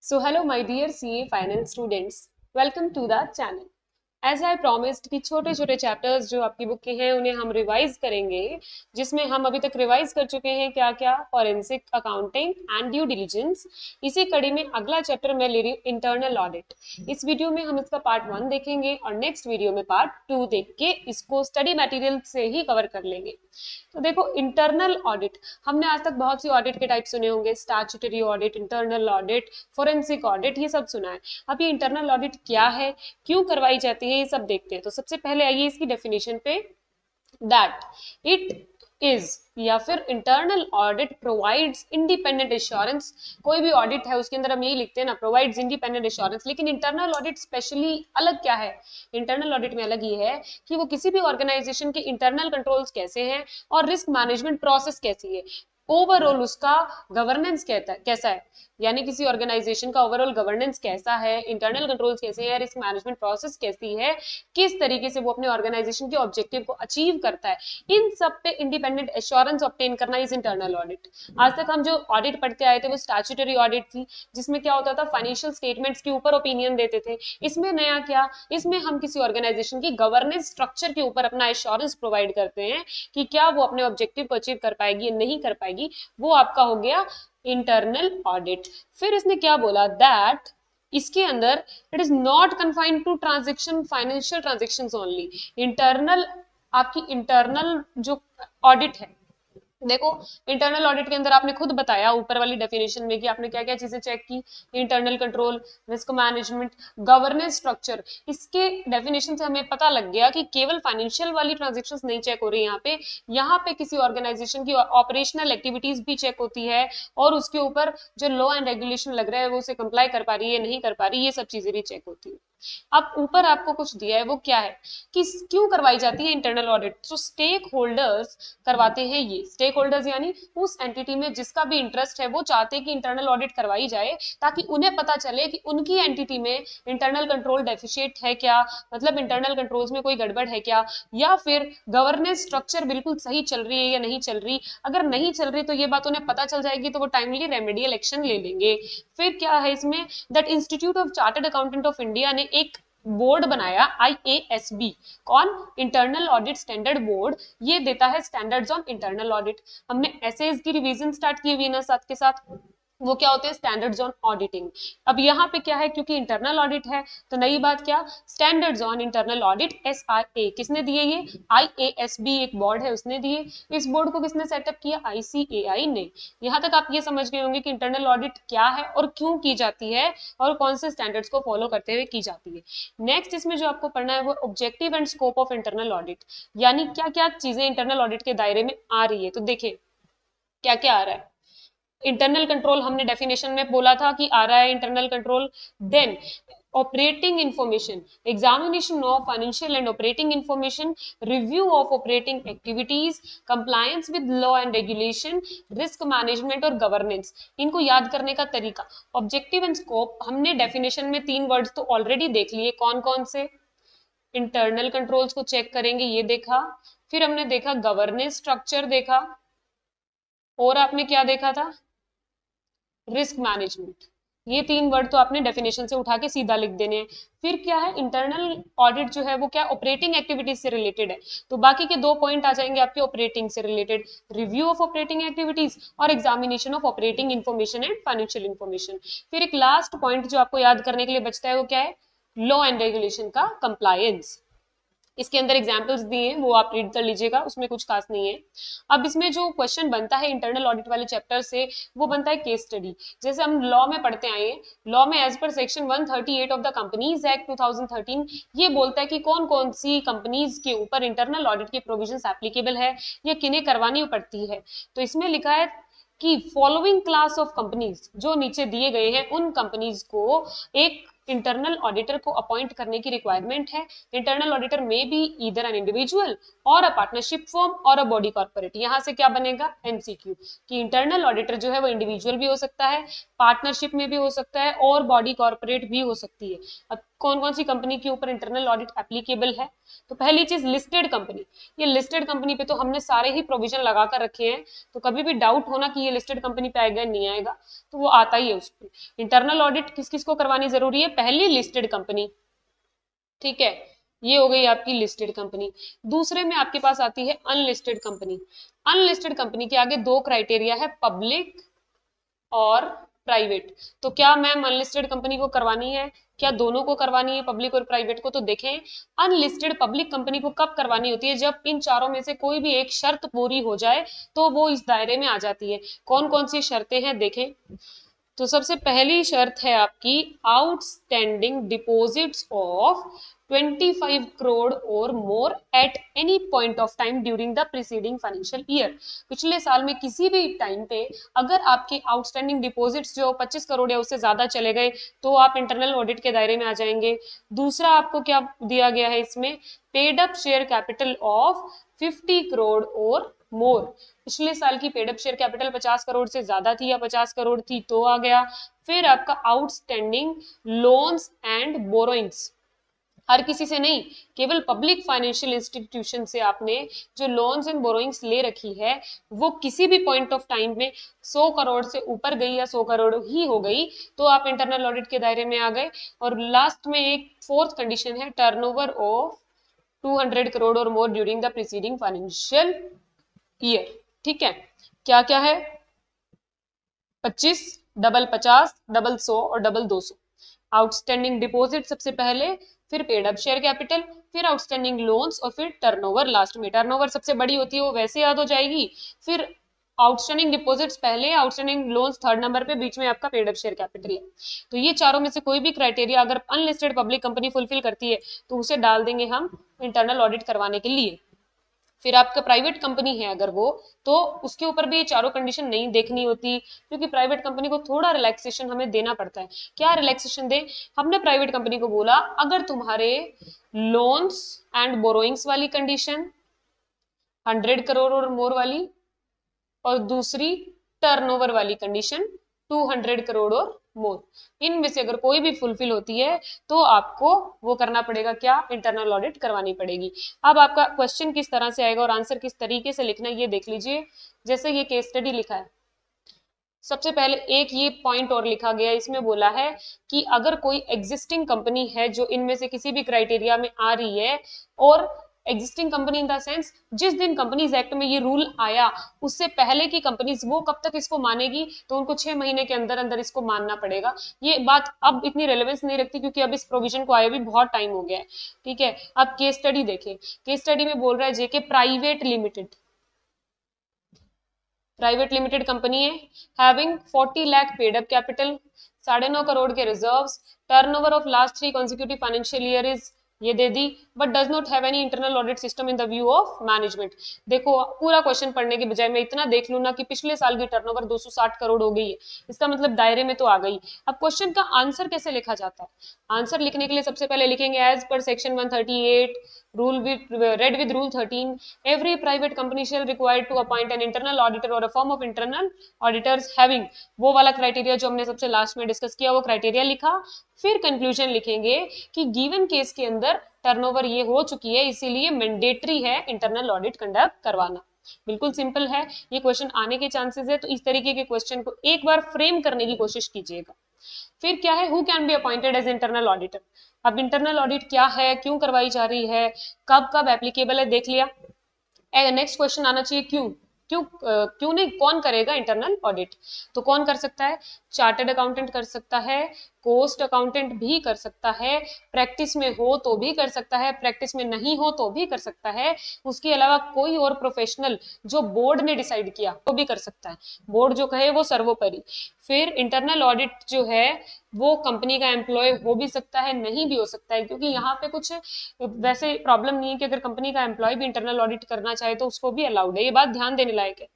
So hello my dear CA finance students, welcome to the channel. As I promised कि छोटे छोटे chapters जो आपकी बुक के हैं उन्हें हम रिवाइज करेंगे, जिसमें हम अभी तक रिवाइज कर चुके हैं क्या क्या forensic accounting and due diligence. इसी कड़ी में अगला चैप्टर मैं ले रही हूँ इंटरनल ऑडिट। इस वीडियो में हम इसका पार्ट 1 देखेंगे और नेक्स्ट वीडियो में पार्ट 2 देख के इसको स्टडी मटेरियल से ही कवर कर लेंगे। तो देखो इंटरनल ऑडिट, हमने आज तक बहुत सी ऑडिट के टाइप सुने होंगे, statutory audit, internal audit, forensic audit, ये सब सुना है। अब ये इंटरनल ऑडिट क्या है, क्यों करवाई जाती है, ये सब देखते हैं। तो सबसे पहले आइए इसकी डेफिनेशन पे। दैट इट इज या फिर internal audit provides independent assurance. कोई भी ऑडिट है उसके अंदर हम यही लिखते हैं ना, प्रोवाइड्स इंडिपेंडेंट एश्योरेंस। लेकिन इंटरनल ऑडिट स्पेशली अलग क्या है, इंटरनल ऑडिट में अलग ये है कि वो किसी भी ऑर्गेनाइजेशन के इंटरनल कंट्रोल्स कैसे हैं और रिस्क मैनेजमेंट प्रोसेस कैसी है, ओवरऑल उसका गवर्नेंस कैसा है, यानी किसी ऑर्गेनाइजेशन का ओवरऑल गवर्नेंस कैसा है, इंटरनल कंट्रोल्स कैसे हैं, रिस्क मैनेजमेंट प्रोसेस कैसी है, किस तरीके से वो अपने ऑर्गेनाइजेशन के ऑब्जेक्टिव को अचीव करता है, इन सब पे इंडिपेंडेंट एश्योरेंस ऑब्टेन करना इज इंटरनल ऑडिट। आज तक हम जो ऑडिट पढ़ते आए थे वो स्टैट्यूटरी ऑडिट थी, जिसमें क्या होता था, फाइनेंशियल स्टेटमेंट्स के ऊपर ओपिनियन देते थे। इसमें नया क्या, इसमें हम किसी ऑर्गेनाइजेशन की गवर्नेंस स्ट्रक्चर के ऊपर अपना एश्योरेंस प्रोवाइड करते हैं कि क्या वो अपने ऑब्जेक्टिव को अचीव कर पाएगी या नहीं कर पाएगी। वो आपका हो गया इंटरनल ऑडिट। फिर इसने क्या बोला, दैट इसके अंदर it is not confined to transaction, financial transactions only. Internal, आपकी इंटरनल जो ऑडिट है, देखो इंटरनल ऑडिट के अंदर आपने खुद बताया ऊपर वाली डेफिनेशन में कि आपने क्या क्या चीजें चेक की, internal control, risk management, governance structure. इसके डेफिनेशन से हमें पता लग गया कि केवल फाइनेंशियल वाली ट्रांजेक्शंस नहीं चेक हो रही यहाँ पे किसी ऑर्गेनाइजेशन की ऑपरेशनल एक्टिविटीज भी चेक होती है और उसके ऊपर जो लॉ एंड रेगुलेशन लग रहा है वो उसे कंप्लाई कर पा रही है नहीं कर पा रही, ये सब चीजें भी चेक होती है। अब ऊपर आपको कुछ दिया है, वो क्या है कि क्यों करवाई जाती है इंटरनल ऑडिट। तो स्टेक होल्डर्स करवाते हैं, ये स्टेक होल्डर्स यानी उस एंटिटी में जिसका भी इंटरेस्ट है वो चाहते हैं कि इंटरनल ऑडिट करवाई जाए, ताकि उन्हें पता चले कि उनकी एंटिटी में इंटरनल कंट्रोल डेफिशिएट है क्या, मतलब इंटरनल कंट्रोल्स में कोई गड़बड़ है क्या, या फिर गवर्नेंस स्ट्रक्चर बिल्कुल सही चल रही है या नहीं चल रही। अगर नहीं चल रही तो ये बात उन्हें पता चल जाएगी तो वो टाइमली रेमेडियल एक्शन ले लेंगे। फिर क्या है इसमें, that institute of chartered accountant of India ने एक बोर्ड बनाया, IASB। कौन, इंटरनल ऑडिट स्टैंडर्ड बोर्ड, ये देता है स्टैंडर्ड्स ऑन इंटरनल ऑडिट। हमने एसएस की रिवीजन स्टार्ट की हुई ना साथ के साथ, वो क्या होते हैं, स्टैंडर्ड्स ऑन ऑडिटिंग। अब यहाँ पे क्या है, क्योंकि इंटरनल ऑडिट है तो नई बात क्या, standards on internal audit, SIA किसने दिए, ये IASB एक बोर्ड है उसने दिए। इस बोर्ड को किसने सेटअप किया, ICAI ने। यहाँ तक आप ये समझ गए होंगे कि इंटरनल ऑडिट क्या है और क्यों की जाती है और कौन से स्टैंडर्ड्स को फॉलो करते हुए की जाती है। नेक्स्ट इसमें जो आपको पढ़ना है वो objective and scope of internal audit, यानी क्या क्या चीजें इंटरनल ऑडिट के दायरे में आ रही है। तो देखिए क्या क्या आ रहा है। इंटरनल कंट्रोल हमने डेफिनेशन में बोला था कि आ रहा है internal control. Then operating information, examination of financial and operating information, review of operating activities, compliance with law and regulation, risk management और गवर्नेंस। इनको याद करने का तरीका, ऑब्जेक्टिव एंड स्कोप हमने डेफिनेशन में 3 वर्ड्स तो ऑलरेडी देख लिए, कौन कौन से, इंटरनल कंट्रोल्स को चेक करेंगे ये देखा, फिर हमने देखा गवर्नेंस स्ट्रक्चर देखा, और आपने क्या देखा था, रिस्क मैनेजमेंट। ये 3 वर्ड तो आपने डेफिनेशन से उठा के सीधा लिख देने हैं। फिर क्या है, इंटरनल ऑडिट जो है वो क्या, ऑपरेटिंग एक्टिविटीज से रिलेटेड है, तो बाकी के 2 पॉइंट आ जाएंगे आपके ऑपरेटिंग से related, review of operating activities और examination of operating information and financial information. फिर एक लास्ट पॉइंट जो आपको याद करने के लिए बचता है वो क्या है, लॉ एंड रेगुलेशन का कंप्लायंस। इसके अंदर एग्जाम्पल्स दिए हैं वो आप रीड कर लीजिएगा, उसमें कुछ खास नहीं है। अब इसमें जो क्वेश्चन बनता है इंटरनल ऑडिट वाले चैप्टर से वो बनता है केस स्टडी। जैसे हम लॉ में पढ़ते आए हैं, लॉ में as per section 138 of the Companies Act 2013 ये बोलता है कि कौन कौन सी कंपनीज के ऊपर इंटरनल ऑडिट के प्रोविजंस एप्लीकेबल है या किन्हें करवानी पड़ती है। तो इसमें लिखा है कि फॉलोइंग क्लास ऑफ कंपनीज, जो नीचे दिए गए हैं उन कंपनीज को एक इंटरनल ऑडिटर को अपॉइंट करने की रिक्वायरमेंट है। Internal auditor may be either an individual और अ पार्टनरशिप फर्म और अ बॉडी कॉर्पोरेट। यहां से क्या बनेगा, MCQ, कि इंटरनल ऑडिटर जो है वो इंडिविजुअल भी हो सकता है, पार्टनरशिप में भी हो सकता है और बॉडी कॉर्पोरेट भी हो सकती है। अब कौन कौन सी कंपनी के ऊपर इंटरनल ऑडिट एप्लीकेबल है। तो पहली चीज लिस्टेड कंपनी, ये लिस्टेड कंपनी पे तो हमने सारे ही प्रोविजन लगा कर रखे हैं, तो कभी भी डाउट होना कि ये लिस्टेड कंपनी पे आएगा नहीं आएगा, तो वो आता ही है उस पर। इंटरनल ऑडिट किस किस को करवानी जरूरी है, पहली लिस्टेड कंपनी, ठीक है, ये हो गई आपकी लिस्टेड कंपनी। दूसरे में आपके पास आती है अनलिस्टेड कंपनी। अनलिस्टेड कंपनी के आगे दो क्राइटेरिया है, पब्लिक और प्राइवेट। तो क्या मैम अनलिस्टेड कंपनी को करवानी है, क्या दोनों को करवानी है, पब्लिक और प्राइवेट को? तो देखें, अनलिस्टेड पब्लिक कंपनी को कब करवानी होती है, जब इन चारों में से कोई भी एक शर्त पूरी हो जाए तो वो इस दायरे में आ जाती है। कौन कौन सी शर्तें हैं देखें। तो सबसे पहली शर्त है आपकी आउटस्टैंडिंग डिपॉजिट्स ऑफ 25 करोड़ और more at any point of time during the preceding financial year. पिछले साल में किसी भी टाइम पे अगर आपके आउटस्टैंडिंग डिपॉजिट्स जो 25 करोड़ या उससे ज्यादा चले गए तो आप इंटरनल ऑडिट के दायरे में आ जाएंगे। दूसरा आपको क्या दिया गया है इसमें, paid up share capital of 50 crore और मोर। पिछले साल की paid up share capital 50 crore से ज्यादा थी या 50 करोड़ थी तो आ गया। फिर आपका आउटस्टैंडिंग लोन्स एंड बोरोइंग्स, हर किसी से नहीं, केवल पब्लिक फाइनेंशियल इंस्टीट्यूशन से आपने जो लोन्स एंड बोरोइंग्स ले रखी है वो किसी भी पॉइंट ऑफ टाइम में 100 करोड़ से ऊपर गई या 100 करोड़ ही हो गई तो आप इंटरनल ऑडिट के दायरे में आ गए। और लास्ट में एक फोर्थ कंडीशन है, टर्नओवर ऑफ 200 करोड़ और मोर during the preceding financial year. ठीक है, क्या क्या है, 25, डबल 50, डबल 100 और डबल 200। आउटस्टैंडिंग डिपॉजिट सबसे पहले, फिर पेड अप शेयर कैपिटल, फिर आउटस्टैंडिंग लोन्स और फिर टर्नओवर लास्ट में। टर्नओवर सबसे बड़ी होती है वो वैसे याद हो जाएगी, फिर आउटस्टैंडिंग डिपॉजिट्स पहले, आउटस्टैंडिंग लोन्स थर्ड नंबर पे, बीच में आपका पेड अप शेयर कैपिटल है। तो ये चारों में से कोई भी क्राइटेरिया अगर अनलिस्टेड पब्लिक कंपनी फुलफिल करती है तो उसे डाल देंगे हम इंटरनल ऑडिट करवाने के लिए। फिर आपका प्राइवेट कंपनी है अगर वो, तो उसके ऊपर भी ये चारों कंडीशन नहीं देखनी होती, क्योंकि प्राइवेट कंपनी को थोड़ा रिलैक्सेशन हमें देना पड़ता है। क्या रिलैक्सेशन दे, हमने प्राइवेट कंपनी को बोला अगर तुम्हारे लोन्स एंड बोरोइंग्स वाली कंडीशन 100 करोड़ और मोर वाली, और दूसरी टर्नओवर वाली कंडीशन 200 करोड़ और मोर, इनमें से अगर कोई भी फुलफिल होती है तो आपको वो करना पड़ेगा, क्या, इंटरनल ऑडिट करवानी पड़ेगी। अब आपका क्वेश्चन किस तरह से आएगा और आंसर किस तरीके से लिखना है ये देख लीजिए। जैसे ये केस स्टडी लिखा है, सबसे पहले एक ये पॉइंट और लिखा गया, इसमें बोला है कि अगर कोई एग्जिस्टिंग कंपनी है जो इनमें से किसी भी क्राइटेरिया में आ रही है, और existing company in the sense जिस दिन कंपनीज एक्ट में ये रूल आया उससे पहले की कंपनीज, वो कब तक इसको मानेगी, तो उनको 6 महीने के अंदर अंदर इसको मानना पड़ेगा। ये बात अब इतनी रेलेवेंस नहीं रखती क्योंकि अब इस प्रोविजन को आए भी बहुत टाइम हो गया है। ठीक है, अब केस स्टडी देखें, केस स्टडी में बोल रहा है JK private limited, private limited company है, having 40 lakh paid up capital, 9.5 crore के reserves, turnover of last 3 consecutive financial year is, ये दे दी, but does not have any internal audit system in the view of management. देखो पूरा question पढ़ने के बजाय मैं इतना देख लूं ना कि पिछले साल की टर्नओवर 260 करोड़ हो गई है, इसका मतलब दायरे में तो आ गई। अब क्वेश्चन का आंसर कैसे लिखा जाता है, आंसर लिखने के लिए सबसे पहले लिखेंगे as per section 138 rule with read with rule 13, every private company shall required to appoint an internal auditor or a firm of internal auditors having, वो वाला क्राइटेरिया जो हमने सबसे लास्ट में डिस्कस किया वो क्राइटेरिया लिखा। फिर कंक्लूजन लिखेंगे कि गिवन केस के अंदर टर्नओवर ये हो चुकी है इसीलिए मैंडेटरी है इंटरनल ऑडिट कंडक्ट करवाना। बिल्कुल सिंपल है, ये क्वेश्चन आने के चांसेस है, तो इस तरीके के क्वेश्चन को एक बार फ्रेम करने की कोशिश कीजिएगा। फिर क्या है, who can be appointed as internal auditor. अब इंटरनल ऑडिट क्या है, क्यों करवाई जा रही है, कब कब एप्लीकेबल है, देख लिया। नेक्स्ट क्वेश्चन आना चाहिए क्यों, क्यों नहीं, कौन करेगा इंटरनल ऑडिट। तो कौन कर सकता है, चार्टर्ड अकाउंटेंट कर सकता है, कोस्ट अकाउंटेंट भी कर सकता है, प्रैक्टिस में हो तो भी कर सकता है, प्रैक्टिस में नहीं हो तो भी कर सकता है, उसके अलावा कोई और प्रोफेशनल जो बोर्ड ने डिसाइड किया वो भी कर सकता है, बोर्ड जो कहे वो सर्वोपरि। फिर इंटरनल ऑडिट जो है वो कंपनी का एम्प्लॉय हो भी सकता है, नहीं भी हो सकता है, क्योंकि यहाँ पे कुछ वैसे प्रॉब्लम नहीं है कि अगर कंपनी का एम्प्लॉय भी इंटरनल ऑडिट करना चाहे तो उसको भी अलाउड है, ये बात ध्यान देने लायक है।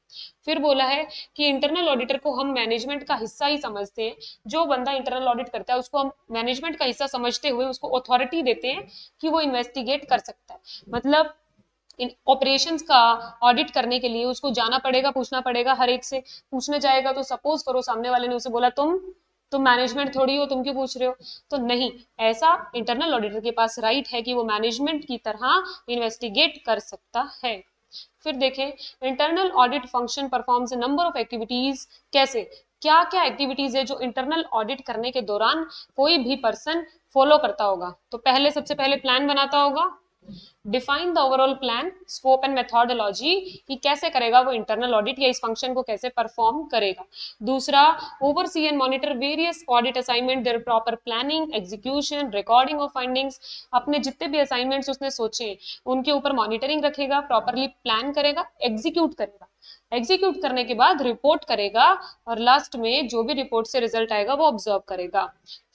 फिर बोला है कि इंटरनल ऑडिटर को हम मैनेजमेंट का हिस्सा ही समझते हैं, जो बंदा इंटरनल ऑडिट करता है उसको हम मैनेजमेंट का हिस्सा समझते हुए उसको अथॉरिटी देते हैं कि वो इन्वेस्टिगेट कर सकता है। मतलब इन ऑपरेशंस का ऑडिट करने के लिए उसको जाना पड़ेगा, पूछना पड़ेगा, हर एक से पूछने जाएगा तो सपोज करो सामने वाले ने उसे बोला तुम तो मैनेजमेंट थोड़ी हो, तुम क्यों पूछ रहे हो? तो नहीं, ऐसा इंटरनल ऑडिटर के पास राइट है कि वो मैनेजमेंट की तरह इन्वेस्टिगेट कर सकता है। फिर देखें, internal audit function performs a number of activities. कैसे, क्या क्या एक्टिविटीज है जो इंटरनल ऑडिट करने के दौरान कोई भी पर्सन फॉलो करता होगा? तो पहले, सबसे पहले प्लान बनाता होगा, define the overall plan, scope and methodology, कि कैसे करेगा वो इंटरनल ऑडिट या इस फंक्शन को कैसे परफॉर्म करेगा। दूसरा, oversee and monitor various audit assignment, there proper planning, execution, recording of findings. अपने जितने भी असाइनमेंट्स उसने सोचे उनके ऊपर मॉनिटरिंग रखेगा, प्रॉपरली प्लान करेगा, एग्जीक्यूट करेगा, एग्जीक्यूट करने के बाद रिपोर्ट करेगा, और लास्ट में जो भी रिपोर्ट से रिजल्ट आएगा वो ऑब्जर्व करेगा।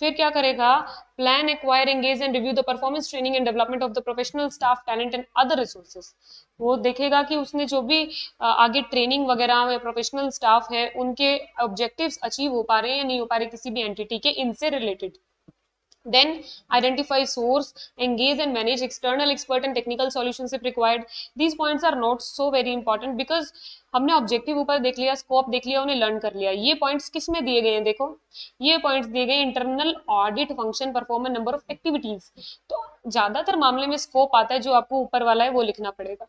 फिर क्या करेगा, plan, acquire, engage and review the performance, training and development of the professional staff, talent and other resources. वो देखेगा कि उसने जो भी आगे ट्रेनिंग वगैरह या प्रोफेशनल स्टाफ है उनके ऑब्जेक्टिव्स अचीव हो पा रहे हैं या नहीं हो पा रहे किसी भी एंटिटी के, इनसे related. Then identify source, engage and manage external expert and technical solutions if required. These points are not so very important because हमने ऑब्जेक्टिव ऊपर देख लिया, स्कोप देख लिया, उन्हें लर्न कर लिया। ये पॉइंट्स किस में दिए गए हैं? देखो, ये पॉइंट्स दिए गए internal audit function perform number of activities. तो ज्यादातर मामले में स्कोप आता है, जो आपको ऊपर वाला है वो लिखना पड़ेगा।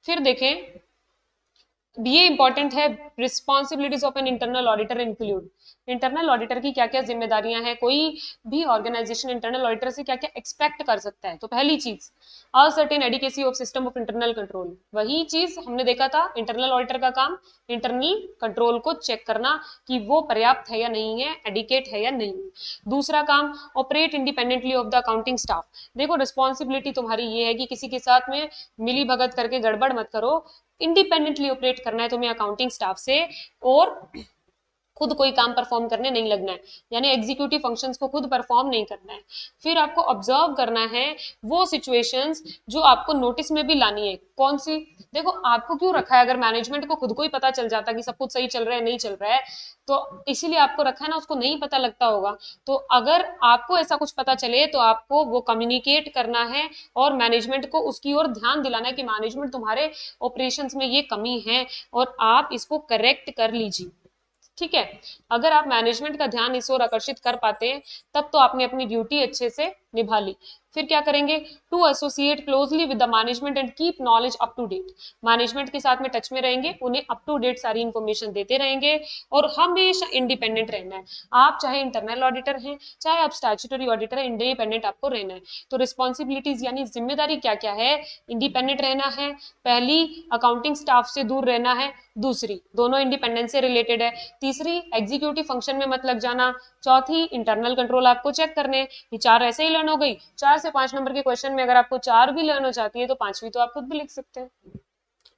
फिर देखें, ये इंपॉर्टेंट है, responsibilities of N internal auditor include. Internal auditor की क्या क्या जिम्मेदारियां हैं, कोई भी ऑर्गेनाइजेशन इंटरनल ऑडिटर से क्या क्या एक्सपेक्ट कर सकता है? तो पहली चीज, ascertain adequacy of system of internal control. वही चीज हमने देखा था, इंटरनल ऑडिटर का काम इंटरनल कंट्रोल को चेक करना कि वो पर्याप्त है या नहीं है, एडिकेट है या नहीं। दूसरा काम, operate independently of the accounting staff. देखो, रिस्पॉन्सिबिलिटी तुम्हारी ये है कि किसी के साथ में मिली भगत करके गड़बड़ मत करो, इंडिपेंडेंटली ऑपरेट करना है तुम्हें अकाउंटिंग स्टाफ से, और खुद कोई काम परफॉर्म करने नहीं लगना है, यानी एग्जीक्यूटिव फंक्शंस को खुद परफॉर्म नहीं करना है। फिर आपको ऑब्जर्व करना है वो सिचुएशंस जो आपको नोटिस में भी लानी है। कौन सी? देखो, आपको क्यों रखा है? अगर मैनेजमेंट को खुद को ही पता चल जाता कि सब कुछ सही चल रहा है, नहीं चल रहा है, तो इसीलिए आपको रखा है ना, उसको नहीं पता लगता होगा। तो अगर आपको ऐसा कुछ पता चले तो आपको वो कम्युनिकेट करना है और मैनेजमेंट को उसकी ओर ध्यान दिलाना है कि मैनेजमेंट, तुम्हारे ऑपरेशंस में ये कमी है और आप इसको करेक्ट कर लीजिए। ठीक है, अगर आप मैनेजमेंट का ध्यान इस ओर आकर्षित कर पाते हैं तब तो आपने अपनी ड्यूटी अच्छे से निभा ली। फिर क्या करेंगे, to associate closely with the management and keep knowledge up to date. Management के साथ में टच में रहेंगे, उन्हें अप टू डेट सारी इंफॉर्मेशन देते रहेंगे, और हमेशा इंडिपेंडेंट रहना है। आप चाहे इंटरनल ऑडिटर हैं, चाहे आप स्टैट्यूटरी ऑडिटर हैं, इंडिपेंडेंट आपको रहना है। तो रिस्पॉन्सिबिलिटीज यानी जिम्मेदारी क्या क्या है? इंडिपेंडेंट रहना है, पहली अकाउंटिंग स्टाफ से दूर रहना है, दूसरी दोनों इंडिपेंडेंस से रिलेटेड है, तीसरी एग्जीक्यूटिव फंक्शन में मत लग जाना, चौथी इंटरनल कंट्रोल आपको चेक करने। ये चार ऐसे ही लर्न हो गई। 4 से 5 नंबर के क्वेश्चन में अगर आपको 4 भी लर्न हो जाती है तो 5वीं तो आप खुद भी लिख सकते हैं।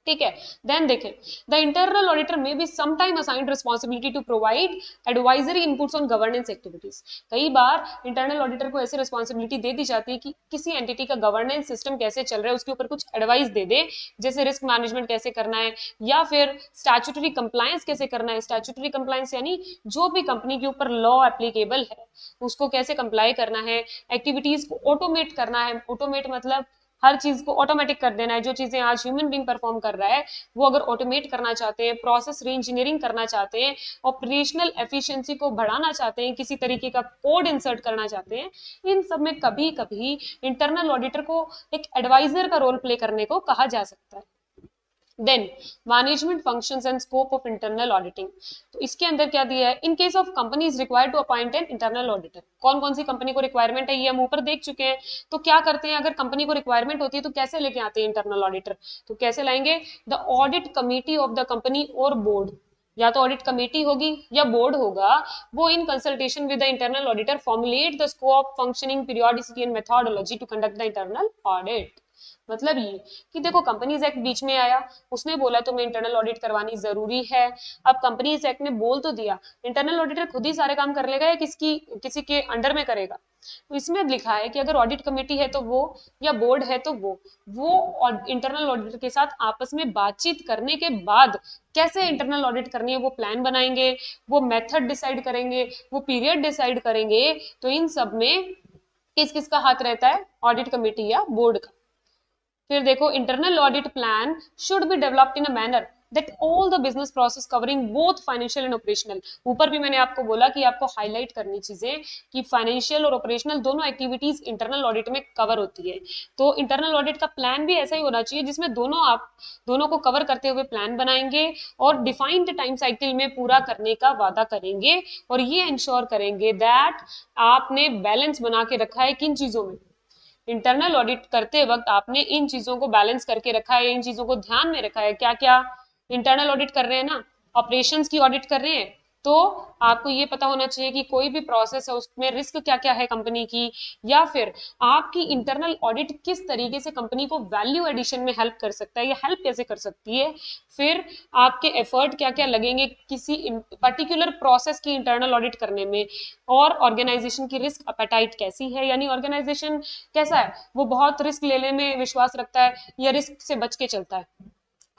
ठीक है, देन देखें, the internal auditor may be some time assigned responsibility to provide advisory inputs on governance activities. कई बार इंटरनल ऑडिटर को ऐसी रिस्पॉन्सिबिलिटी दे दी जाती है कि किसी एंटिटी का गवर्नेंस सिस्टम कैसे चल रहा है उसके ऊपर कुछ एडवाइस दे दे, जैसे रिस्क मैनेजमेंट कैसे करना है, या फिर स्टैट्यूटरी कंप्लायंस कैसे करना है। स्टैट्यूटरी कंप्लायंस यानी जो भी कंपनी के ऊपर लॉ एप्लीकेबल है उसको कैसे कंप्लाई करना है, एक्टिविटीज को ऑटोमेट करना है। ऑटोमेट मतलब हर चीज को ऑटोमेटिक कर देना है। जो चीजें आज ह्यूमन बीइंग परफॉर्म कर रहा है वो अगर ऑटोमेट करना चाहते हैं, प्रोसेस री इंजीनियरिंग करना चाहते हैं, ऑपरेशनल एफिशिएंसी को बढ़ाना चाहते हैं, किसी तरीके का कोड इंसर्ट करना चाहते हैं, इन सब में कभी कभी इंटरनल ऑडिटर को एक एडवाइजर का रोल प्ले करने को कहा जा सकता है। Then management functions and scope of internal auditing. तो इसके अंदर क्या दिया है, in case of company is required to appoint an internal auditor. कौन कौन सी कंपनी को रिक्वायरमेंट है ये हम ऊपर देख चुके हैं। तो क्या करते हैं, अगर कंपनी को रिक्वायरमेंट होती है तो कैसे लेके आते हैं इंटरनल ऑडिटर? तो कैसे लाएंगे, the audit committee of the company और बोर्ड, या तो ऑडिट कमेटी होगी या बोर्ड होगा, वो in consultation with the internal auditor formulate the scope, functioning, periodicity and methodology to conduct the internal audit. मतलब ये कि देखो, कंपनीज एक्ट बीच में आया, उसने बोला तुम्हें इंटरनल ऑडिट करवानी जरूरी है। अब कंपनीज एक्ट ने बोल तो दिया, इंटरनल ऑडिटर खुद ही सारे काम कर लेगा या किसी के अंडर में करेगा? तो इसमें लिखा है कि अगर ऑडिट कमेटी है तो वो, या बोर्ड है तो वो इंटरनल ऑडिटर के साथ आपस में बातचीत करने के बाद कैसे इंटरनल ऑडिट करनी है वो प्लान बनाएंगे, वो मेथड डिसाइड करेंगे, वो पीरियड डिसाइड करेंगे। तो इन सब में किस किस का हाथ रहता है, ऑडिट कमेटी या बोर्ड का। फिर देखो, internal audit plan should be developed in a manner that all the business process covering both financial and operational. ऊपर भी मैंने आपको बोला कि आपको हाईलाइट करनी चीजें कि फाइनेंशियल और ऑपरेशनल दोनों एक्टिविटीज इंटरनल ऑडिट में कवर होती है। तो इंटरनल ऑडिट का प्लान भी ऐसा ही होना चाहिए जिसमें दोनों को कवर करते हुए प्लान बनाएंगे और डिफाइंड टाइम साइकिल में पूरा करने का वादा करेंगे और ये इंश्योर करेंगे दैट आपने बैलेंस बना के रखा है किन चीजों में। इंटरनल ऑडिट करते वक्त आपने इन चीजों को बैलेंस करके रखा है, इन चीजों को ध्यान में रखा है। क्या क्या इंटरनल ऑडिट कर रहे हैं ना, ऑपरेशंस की ऑडिट कर रहे हैं, तो आपको ये पता होना चाहिए कि कोई भी प्रोसेस है उसमें रिस्क क्या क्या है कंपनी की, या फिर आपकी इंटरनल ऑडिट किस तरीके से कंपनी को वैल्यू एडिशन में हेल्प कर सकता है या हेल्प कैसे कर सकती है। फिर आपके एफर्ट क्या क्या लगेंगे किसी पर्टिकुलर प्रोसेस की इंटरनल ऑडिट करने में, और ऑर्गेनाइजेशन की रिस्क अपेटाइट कैसी है, यानी ऑर्गेनाइजेशन कैसा है, वो बहुत रिस्क लेने में विश्वास रखता है या रिस्क से बच के चलता है।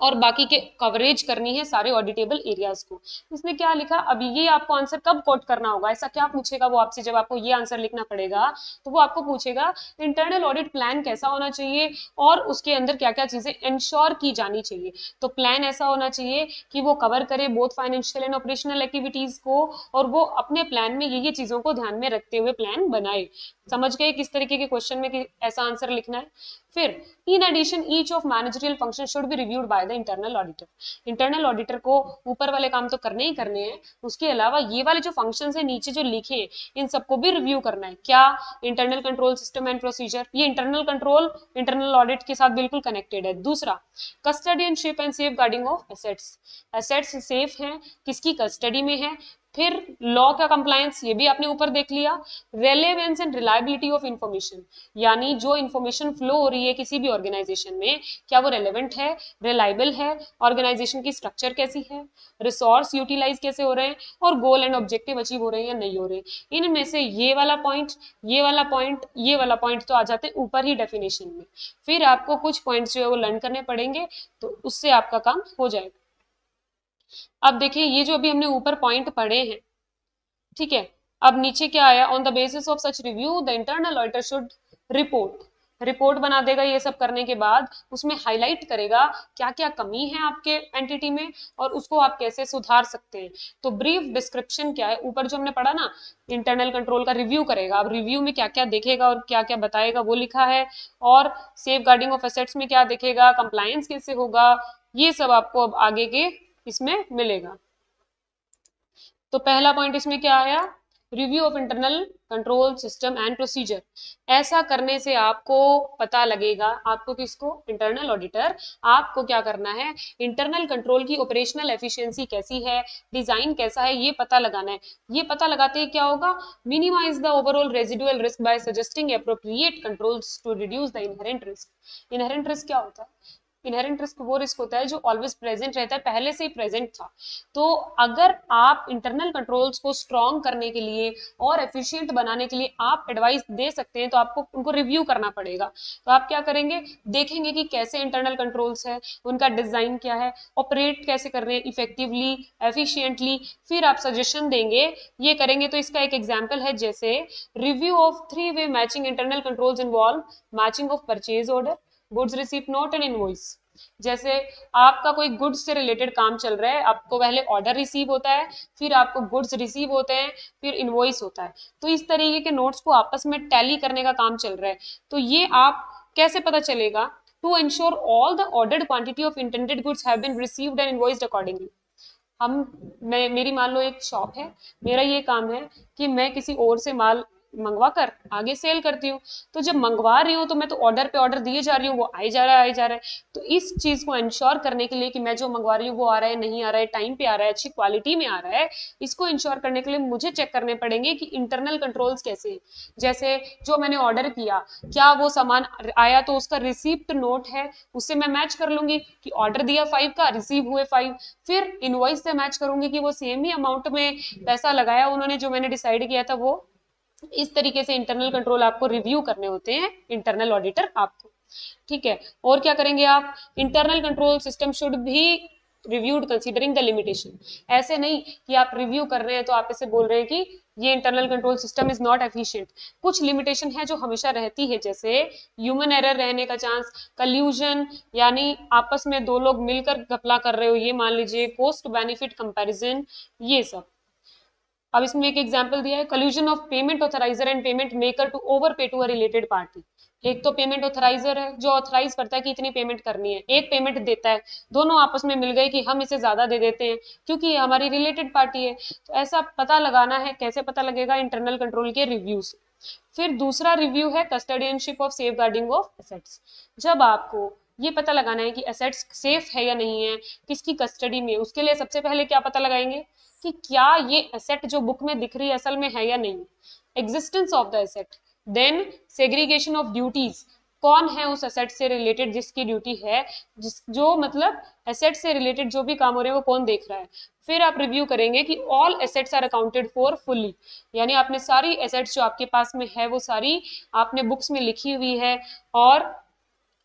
और बाकी के कवरेज करनी है सारे ऑडिटेबल एरियाज को। इसने क्या लिखा, अभी ये आपको आंसर कब कोट करना होगा, ऐसा क्या पूछेगा वो आपसे जब आपको ये आंसर लिखना पड़ेगा, तो वो आपको पूछेगा इंटरनल ऑडिट प्लान कैसा होना चाहिए और उसके अंदर क्या क्या चीजें इंश्योर की जानी चाहिए। तो प्लान ऐसा होना चाहिए कि वो कवर करे both financial and operational activities को, और वो अपने प्लान में ये चीजों को ध्यान में रखते हुए प्लान बनाए। समझ गए किस तरीके के क्वेश्चन में ऐसा आंसर लिखना है। फिर in addition each of managerial function should be reviewed by the internal auditor. Internal auditor को ऊपर वाले काम तो करने ही करने हैं, उसके अलावा ये वाले जो फंक्शंस है नीचे जो लिखे हैं इन सबको भी रिव्यू करना है। क्या, internal control system and procedure, ये इंटरनल कंट्रोल इंटरनल ऑडिट के साथ बिल्कुल कनेक्टेड है। दूसरा, custodianship and safeguarding of assets, assets safe हैं किसकी कस्टडी में है। फिर लॉ का कंप्लायंस, ये भी आपने ऊपर देख लिया। Relevance and reliability of information, यानी जो इंफॉर्मेशन फ्लो हो रही है किसी भी ऑर्गेनाइजेशन में, क्या वो रेलेवेंट है, रिलायबल है, ऑर्गेनाइजेशन की स्ट्रक्चर कैसी है, रिसोर्स यूटिलाइज कैसे हो रहे हैं, और गोल एंड ऑब्जेक्टिव अचीव हो रहे हैं या नहीं हो रहे। इनमें से ये वाला पॉइंट, ये वाला पॉइंट, ये वाला पॉइंट तो आ जाते हैं ऊपर ही डेफिनेशन में। फिर आपको कुछ पॉइंट्स जो है वो लर्न करने पड़ेंगे, तो उससे आपका काम हो जाएगा। अब देखिए ये जो अभी हमने ऊपर पॉइंट पढ़े हैं, ठीक है, अब नीचे क्या आया, on the basis of such review the internal auditor should report, report बना देगा ये सब करने के बाद, उसमें हाईलाइट करेगा क्या क्या कमी है आपके एंटिटी में और उसको आप कैसे सुधार सकते हैं। तो ब्रीफ डिस्क्रिप्शन क्या है, ऊपर जो हमने पढ़ा ना, इंटरनल कंट्रोल का रिव्यू करेगा, अब रिव्यू में क्या क्या देखेगा और क्या क्या बताएगा वो लिखा है, और सेफ गार्डिंग ऑफ एसेट्स में क्या देखेगा, कंप्लायंस कैसे होगा, ये सब आपको अब आगे के इसमें मिलेगा। तो पहला पॉइंट इसमें क्या आया, review of internal control system and procedure. ऐसा करने से आपको पता लगेगा, आपको किसको, इंटरनल ऑडिटर, आपको क्या करना है, इंटरनल कंट्रोल की ऑपरेशनल एफिशिएंसी कैसी है, डिजाइन कैसा है, ये पता लगाना है। ये पता लगाते ही क्या होगा, minimise the overall residual risk by suggesting appropriate controls to reduce the inherent risk. Inherent risk क्या होता है, इनहेरेंट रिस्क वो रिस्क होता है जो ऑलवेज प्रेजेंट रहता है, पहले से ही प्रेजेंट था। तो अगर आप इंटरनल कंट्रोल्स को स्ट्रॉन्ग करने के लिए और एफिशिएंट बनाने के लिए आप एडवाइस दे सकते हैं, तो आपको उनको रिव्यू करना पड़ेगा। तो आप क्या करेंगे, देखेंगे कि कैसे इंटरनल कंट्रोल्स है, उनका डिजाइन क्या है, ऑपरेट कैसे कर रहे हैं इफेक्टिवली, एफिशिएंटली, फिर आप सजेशन देंगे। ये करेंगे तो इसका एक एग्जाम्पल है, जैसे रिव्यू ऑफ 3-वे matching internal controls involve matching of purchase order, goods receipt note and invoice. जैसे आपका कोई गुड्स से रिलेटेड काम चल रहा है, आपको पहले ऑर्डर रिसीव होता है, फिर आपको गुड्स रिसीव होते हैं, फिर इनवॉइस होता है। तो इस तरीके के नोट्स को आपस में टैली करने का काम चल रहा है। तो ये आप कैसे पता चलेगा, to ensure all the ordered quantity of intended goods have been received and invoiced accordingly. मेरी मान लो एक शॉप है, मेरा ये काम है कि मैं किसी और से माल मंगवा कर आगे सेल करती हूँ। तो जब मंगवा रही हूँ तो मैं तो ऑर्डर पे ऑर्डर दिए जा रही हूँ, वो आई जा रहा है आई जा रहा है। तो इस चीज को इंश्योर करने के लिए कि मैं जो मंगवा रही हूँ वो आ रहा है नहीं आ रहा है, टाइम पे आ रहा है, अच्छी क्वालिटी में आ रहा है, इसको इंश्योर करने के लिए मुझे चेक करने पड़ेंगे कि इंटरनल कंट्रोल्स कैसे हैं। जैसे जो मैंने ऑर्डर किया, क्या वो सामान आया, तो उसका रिसीप्ट नोट है, उससे मैं मैच कर लूंगी कि ऑर्डर दिया 5 का, रिसीव हुए 5। फिर इनवॉइस से मैच करूंगी कि वो सेम ही अमाउंट में पैसा लगाया उन्होंने जो मैंने डिसाइड किया था वो। इस तरीके से इंटरनल कंट्रोल आपको रिव्यू करने होते हैं, इंटरनल ऑडिटर आपको, ठीक है। और क्या करेंगे आप, इंटरनल कंट्रोल सिस्टम शुड भी reviewed considering the limitation. ऐसे नहीं कि आप रिव्यू कर रहे हैं तो आप इसे बोल रहे हैं कि ये internal control system is not efficient. कुछ लिमिटेशन है जो हमेशा रहती है, जैसे ह्यूमन एरर रहने का चांस, कल्यूजन यानी आपस में दो लोग मिलकर घपला कर रहे हो, ये मान लीजिए, कॉस्ट बेनिफिट कंपैरिजन, ये सब। अब इसमें एक एग्जांपल दिया है, collusion of payment authoriser and payment maker to overpay to a related party. एक तो पेमेंट ऑथराइजर है जो ऑथराइज करता है कि इतनी पेमेंट करनी है, एक पेमेंट देता है, दोनों आपस में मिल गए कि हम इसे ज्यादा दे देते हैं क्योंकि ये हमारी रिलेटेड पार्टी है। तो ऐसा पता लगाना है, कैसे पता लगेगा? इंटरनल कंट्रोल के रिव्यू से। फिर दूसरा रिव्यू है custodianship of safeguarding of assets. जब आपको ये पता लगाना है कि एसेट्स सेफ है या नहीं है, किसकी कस्टडी में, उसके लिए सबसे पहले क्या पता लगाएंगे कि क्या ये एसेट जो बुक में दिख रही है असल में है या नहीं, existence of the asset. Then segregation of duties, कौन है उस एसेट से रिलेटेड जिसकी ड्यूटी है, जो मतलब एसेट से रिलेटेड जो भी काम हो रहे हैं वो कौन देख रहा है। फिर आप रिव्यू करेंगे कि all assets are accounted for fully, यानी आपने सारी एसेट्स जो आपके पास में है वो सारी आपने बुक्स में लिखी हुई है। और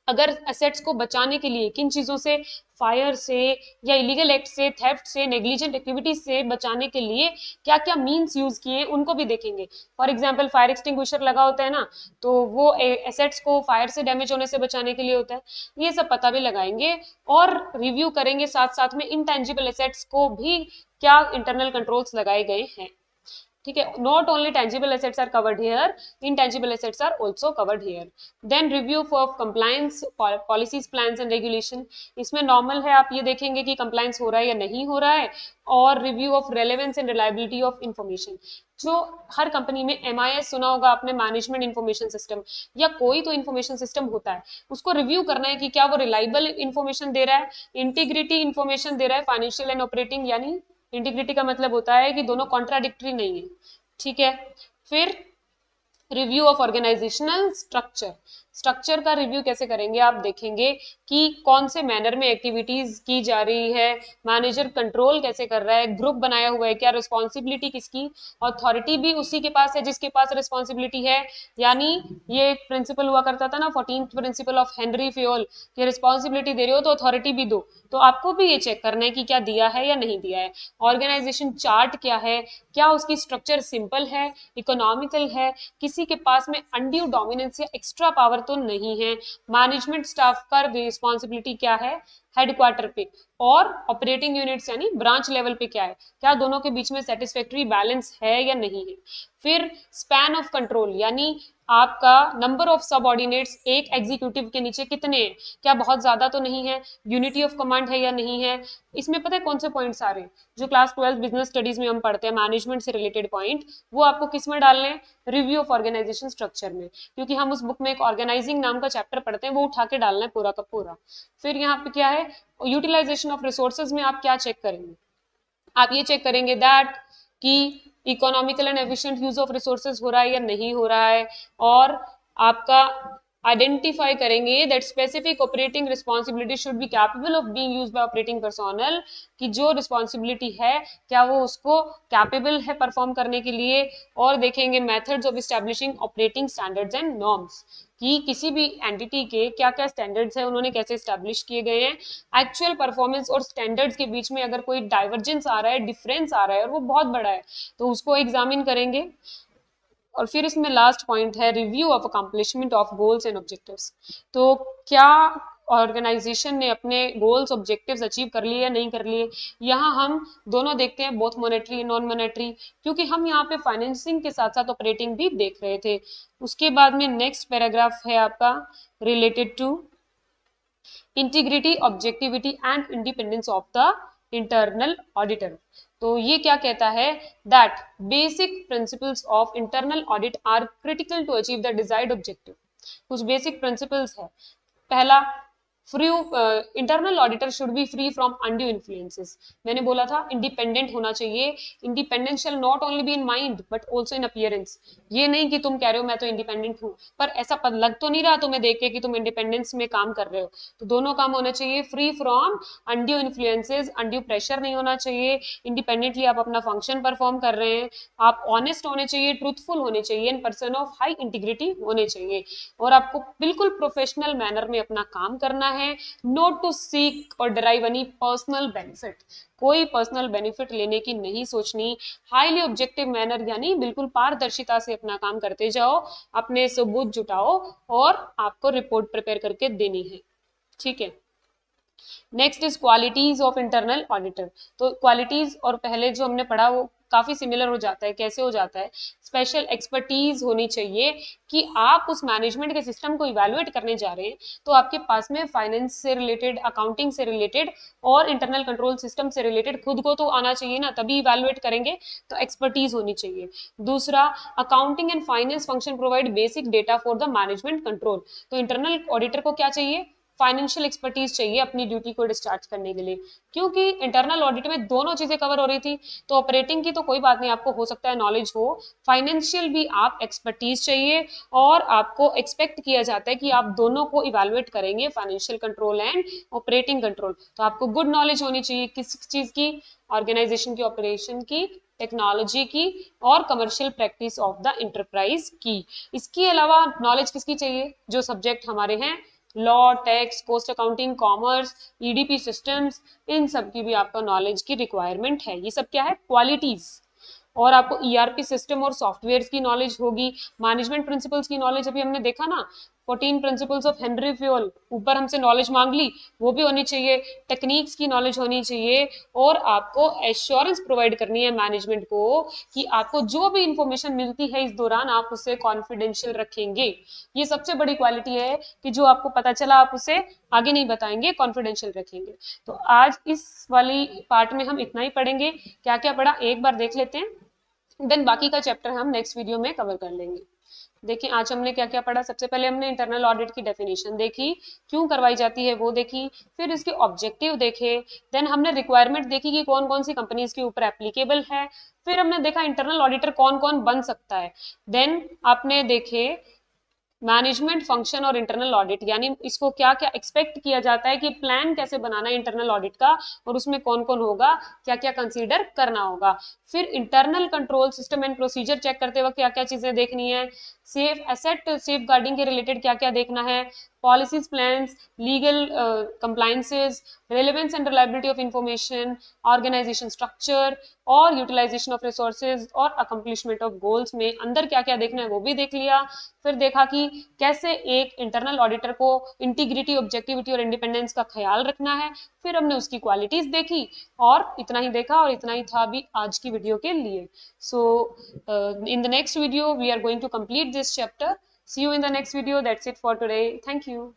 अगर एसेट्स को बचाने के लिए किन चीजों से, फायर से या इलीगल एक्ट से, थेफ्ट से, नेग्लिजेंट एक्टिविटीज से बचाने के लिए क्या क्या मीन्स यूज किए उनको भी देखेंगे। फॉर एग्जांपल फायर एक्सटिंग्विशर लगा होता है ना, तो वो एसेट्स को फायर से डैमेज होने से बचाने के लिए होता है, ये सब पता भी लगाएंगे। और रिव्यू करेंगे साथ साथ में इनटेंजिबल एसेट्स को भी क्या इंटरनल कंट्रोल्स लगाए गए हैं। ठीक है, not only tangible assets are covered here, intangible assets are also covered here. Then review for compliance policies plans and regulation, इसमें नॉर्मल है, आप ये देखेंगे कि कंप्लायंस हो रहा है या नहीं हो रहा है। और review of relevance and reliability of information, जो हर कंपनी में MIS सुना होगा आपने, मैनेजमेंट इंफॉर्मेशन सिस्टम, या कोई तो इंफॉर्मेशन सिस्टम होता है, उसको रिव्यू करना है कि क्या वो रिलायबल इंफॉर्मेशन दे रहा है, इंटीग्रिटी इंफॉर्मेशन दे रहा है, फाइनेंशियल एंड ऑपरेटिंग, यानी इंटीग्रिटी का मतलब होता है कि दोनों कॉन्ट्राडिक्टरी नहीं है। ठीक है, फिर review of organisational structure, structure का रिव्यू कैसे करेंगे, आप देखेंगे कि कौन से मैनर में एक्टिविटीज की जा रही है, मैनेजर कंट्रोल कैसे कर रहा है, ग्रुप बनाया हुआ है, क्या रिस्पॉन्सिबिलिटी किसकी, अथॉरिटी भी उसी के पास है जिसके पास रिस्पॉन्सिबिलिटी है। यानी ये एक प्रिंसिपल हुआ करता था ना, 14th principle of Henry Fayol, कि रिस्पॉन्सिबिलिटी दे रहे हो तो अथॉरिटी भी दो। तो आपको भी ये चेक करना है कि क्या दिया है या नहीं दिया है। ऑर्गेनाइजेशन चार्ट क्या है, क्या उसकी स्ट्रक्चर सिंपल है, इकोनॉमिकल है, किसी के पास में अनड्यू डोमिनेंस या एक्स्ट्रा पावर तो नहीं है, मैनेजमेंट स्टाफ का रिस्पॉन्सिबिलिटी क्या है हेडक्वार्टर पे, और ऑपरेटिंग यूनिट्स यानी ब्रांच लेवल पे क्या है, क्या दोनों के बीच में सेटिस्फैक्टरी बैलेंस है या नहीं है। फिर स्पैन ऑफ कंट्रोल, यानी आपका नंबर ऑफ सबऑर्डिनेट्स एक एग्जीक्यूटिव के नीचे कितने हैं, क्या बहुत ज्यादा तो नहीं है, यूनिटी ऑफ कमांड है या नहीं है। इसमें पता है कौन से पॉइंट्स आ रहे हैं, जो क्लास 12 बिजनेस स्टडीज में हम पढ़ते हैं मैनेजमेंट से रिलेटेड पॉइंट, वो आपको किस में डालने हैं, रिव्यू ऑफ ऑर्गेनाइजेशन स्ट्रक्चर में, क्योंकि हम उस बुक में एक ऑर्गेनाइजिंग नाम का चैप्टर पढ़ते हैं, वो उठा के डालना है पूरा का पूरा। फिर यहाँ पे क्या है, यूटिलाइजेशन ऑफ रिसोर्सेज में आप क्या चेक करेंगे, आप ये चेक करेंगे दैट कि economical and efficient use of resources हो रहा है या नहीं हो रहा है। और आपका आइडेंटिफाई करेंगे that specific operating responsibility should be capable of being used by operating personnel, कि जो रिस्पॉन्सिबिलिटी है क्या वो उसको कैपेबल है परफॉर्म करने के लिए। और देखेंगे methods of establishing operating standards and norms, कि किसी भी एंटिटी के क्या क्या स्टैंडर्ड्स है, उन्होंने कैसे स्टैब्लिश किए गए हैं। एक्चुअल परफॉर्मेंस और स्टैंडर्ड्स के बीच में अगर कोई डाइवर्जेंस आ रहा है, डिफरेंस आ रहा है और वो बहुत बड़ा है, तो उसको एग्जामिन करेंगे। और फिर इसमें लास्ट पॉइंट है review of accomplishment of goals and objectives, तो क्या ऑर्गेनाइजेशन ने अपने गोल्स ऑब्जेक्टिव्स अचीव कर लिए या नहीं कर लिए। यहाँ हम दोनों देखते हैं, बोथ मॉनेटरी नॉन मॉनेटरी, क्योंकि हम यहाँ पे फाइनेंसिंग के साथ साथ ऑपरेटिंग भी देख रहे थे। उसके बाद में नेक्स्ट पैराग्राफ है आपका related to integrity, objectivity and independence of the internal auditor. तो ये क्या कहता है, that basic principles of internal audit are critical to achieve the desired objective. कुछ बेसिक प्रिंसिपल्स है, पहला, free internal auditor should be free from undue influences. मैंने बोला था इंडिपेंडेंट होना चाहिए, independence shall not only be in mind but also in appearance. ये नहीं कि तुम कह रहे हो मैं तो इंडिपेंडेंट हूँ पर ऐसा लग तो नहीं रहा तुम्हें देख के कि तुम इंडिपेंडेंस में काम कर रहे हो। तो दोनों काम होना चाहिए, free from undue influences, undue pressure नहीं होना चाहिए, इंडिपेंडेंटली आप अपना फंक्शन परफॉर्म कर रहे हैं, आप ऑनेस्ट होने चाहिए, ट्रूथफुल होने चाहिए, and person of high integrity होने चाहिए, और आपको बिल्कुल प्रोफेशनल मैनर में अपना काम करना है, नॉट टू सीक और डराइव एनी पर्सनल बेनिफिट, कोई पर्सनल बेनिफिट लेने की नहीं सोचनी, हाईली ऑब्जेक्टिव मैनर यानी बिल्कुल पारदर्शिता से अपना काम करते जाओ, अपने सबूत जुटाओ और आपको रिपोर्ट प्रिपेयर करके देनी है, ठीक है। Next is qualities of internal auditor. तो क्वालिटीज और पहले जो हमने पढ़ा वो काफी सिमिलर हो जाता है। कैसे हो जाता है? स्पेशल एक्सपर्टीज होनी चाहिए कि आप उस मैनेजमेंट के सिस्टम को इवेलुएट करने जा रहे हैं तो आपके पास में फाइनेंस से रिलेटेड, अकाउंटिंग से रिलेटेड और इंटरनल कंट्रोल सिस्टम से रिलेटेड खुद को तो आना चाहिए ना, तभी इवेलुएट करेंगे, तो एक्सपर्टीज होनी चाहिए। दूसरा, accounting and finance function provide basic data for the management control. तो इंटरनल ऑडिटर को क्या चाहिए? फाइनेंशियल एक्सपर्टीज चाहिए अपनी ड्यूटी को डिस्चार्ज करने के लिए, क्योंकि इंटरनल ऑडिट में दोनों चीजें कवर हो रही थी। तो ऑपरेटिंग की तो कोई बात नहीं, आपको हो सकता है नॉलेज हो, फाइनेंशियल भी आप एक्सपर्टीज चाहिए और आपको एक्सपेक्ट किया जाता है कि आप दोनों को इवेलुएट करेंगे, financial control and operating control. तो आपको गुड नॉलेज होनी चाहिए किस चीज की? ऑर्गेनाइजेशन की, ऑपरेशन की, टेक्नोलॉजी की और commercial practice of the enterprise की। इसके अलावा नॉलेज किसकी चाहिए? जो सब्जेक्ट हमारे हैं, law, tax, cost accounting, commerce, EDP systems, इन सब की भी आपका नॉलेज की रिक्वायरमेंट है। ये सब क्या है? क्वालिटीज। और आपको ईआरपी सिस्टम और सॉफ्टवेयर की नॉलेज होगी, मैनेजमेंट प्रिंसिपल्स की नॉलेज, अभी हमने देखा ना 14 प्रिंसिपल्स ऑफ हेनरी फ्यूल, ऊपर हमसे नॉलेज मांग ली, वो भी होनी चाहिए, टेक्निक्स की नॉलेज होनी चाहिए और आपको एश्योरेंस प्रोवाइड करनी है मैनेजमेंट को कि आपको जो भी इंफॉर्मेशन मिलती है इस दौरान आप उसे कॉन्फिडेंशियल रखेंगे। ये सबसे बड़ी क्वालिटी है कि जो आपको पता चला आप उसे आगे नहीं बताएंगे, कॉन्फिडेंशियल रखेंगे। तो आज इस वाली पार्ट में हम इतना ही पढ़ेंगे। क्या क्या पढ़ा एक बार देख लेते हैं, देन बाकी का चैप्टर हम नेक्स्ट वीडियो में कवर कर लेंगे। देखिए आज हमने क्या क्या पढ़ा। सबसे पहले हमने इंटरनल ऑडिट की डेफिनेशन देखी, क्यों करवाई जाती है वो देखी, फिर इसके ऑब्जेक्टिव देखे, देन हमने रिक्वायरमेंट देखी कि कौन कौन सी कंपनीज के ऊपर एप्लीकेबल है, फिर हमने देखा इंटरनल ऑडिटर कौन कौन बन सकता है, देन आपने देखे मैनेजमेंट फंक्शन और इंटरनल ऑडिट, यानी इसको क्या क्या एक्सपेक्ट किया जाता है कि प्लान कैसे बनाना है इंटरनल ऑडिट का और उसमें कौन कौन होगा, क्या क्या कंसीडर करना होगा। फिर internal control system and procedure check करते वक्त क्या क्या चीजें देखनी है, सेफ एसेट सेफ गार्डिंग के रिलेटेड क्या क्या देखना है, policies, plans, legal compliances, relevance and reliability of information, organisation structure और यूटिलाइजेशन ऑफ रिसोर्सेज और अकम्प्लिशमेंट ऑफ गोल्स में अंदर क्या क्या देखना है वो भी देख लिया। फिर देखा कि कैसे एक इंटरनल ऑडिटर को इंटीग्रिटी, ऑब्जेक्टिविटी और इंडिपेंडेंस का ख्याल रखना है। फिर हमने उसकी क्वालिटीज देखी और इतना ही देखा और इतना ही था अभी आज की वीडियो के लिए। सो in the next video we are going to complete this chapter. See you in the next video. That's it for today. Thank you.